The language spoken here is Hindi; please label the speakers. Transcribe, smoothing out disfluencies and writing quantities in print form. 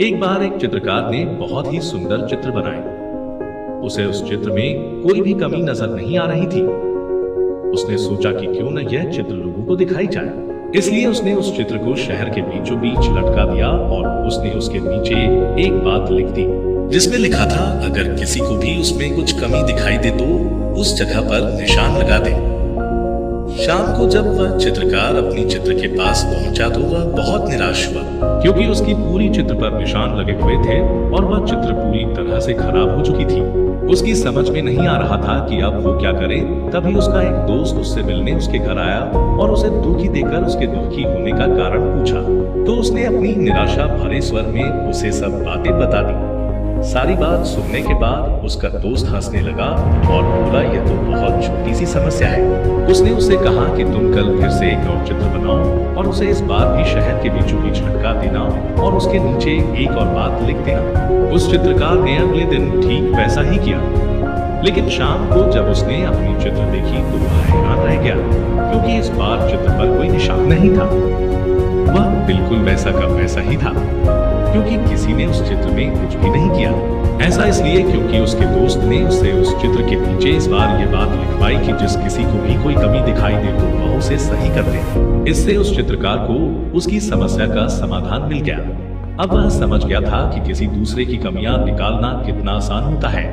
Speaker 1: एक बार एक चित्रकार ने बहुत ही सुंदर चित्र बनाए। उसे उस चित्र में कोई भी कमी नजर नहीं आ रही थी। उसने सोचा कि क्यों न यह चित्र लोगों को दिखाई जाए। इसलिए उसने उस चित्र को शहर के बीचों बीच लटका दिया और उसने उसके नीचे एक बात लिख दी, जिसमें लिखा था, अगर किसी को भी उसमें कुछ कमी दिखाई दे तो उस जगह पर निशान लगा दे। शाम को जब वह चित्रकार अपनी चित्र के पास पहुंचा तो वह बहुत निराश हुआ, क्योंकि उसकी पूरी चित्र पर निशान लगे हुए थे और वह चित्र पूरी तरह से खराब हो चुकी थी। उसकी समझ में नहीं आ रहा था कि अब वो क्या करे। तभी उसका एक दोस्त उससे मिलने उसके घर आया और उसे दुखी देखकर उसके दुखी होने का कारण पूछा। तो उसने अपनी निराशा भरे स्वर में उसे सब बातें बता दी। सारी बात सुनने के बाद उसका दोस्त हंसने लगा और बोला, यह तो बहुत छोटी सी समस्या है। उसने उससे कहा कि तुम कल फिर से एक और चित्र बनाओ और उसे इस बार भी शहर के बीचों बीच लटका देना और उसके नीचे एक और बात लिख देना। उस चित्रकार ने अगले दिन ठीक वैसा ही किया, लेकिन शाम को जब उसने अपनी चित्र देखी तो वह हैरान रह गया, क्योंकि इस बार चित्र पर कोई निशान नहीं था। वह बिल्कुल वैसा का वैसा ही था, क्योंकि किसी ने उस चित्र में कुछ भी नहीं किया। ऐसा इसलिए क्योंकि उसके दोस्त ने उससे उस चित्र के नीचे इस बार ये बात लिखवाई कि जिस किसी को भी कोई कमी दिखाई दे तो वह उसे सही कर दे। इससे उस चित्रकार को उसकी समस्या का समाधान मिल गया। अब वह समझ गया था कि किसी दूसरे की कमियां निकालना कितना आसान होता है।